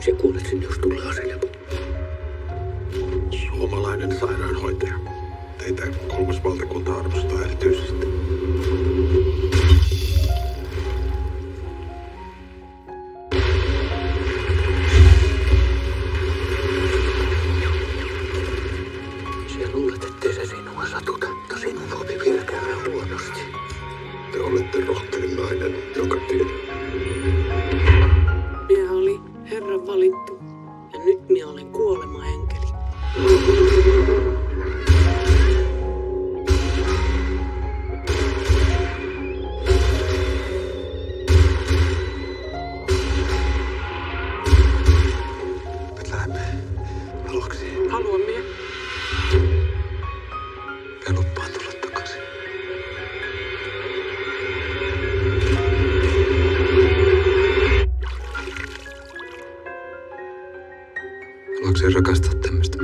Se kuolet sinne, jos tulee aselepo. Suomalainen sairaanhoitaja. Teitä kolmas valtakunta arvostaa erityisesti. Sinä luulet, ettei se sinua satuta, mutta sinun sopi virkäämään huonosti. Te olette rohkein nainen, joka tiedä. Minä oli Herran valittu ja nyt minä olen kuolemaenkeli. Nyt lähdemme aluksi. Haluan minä. Ja lupaan tulla takaisin. Haluatko rakastaa tämmöistä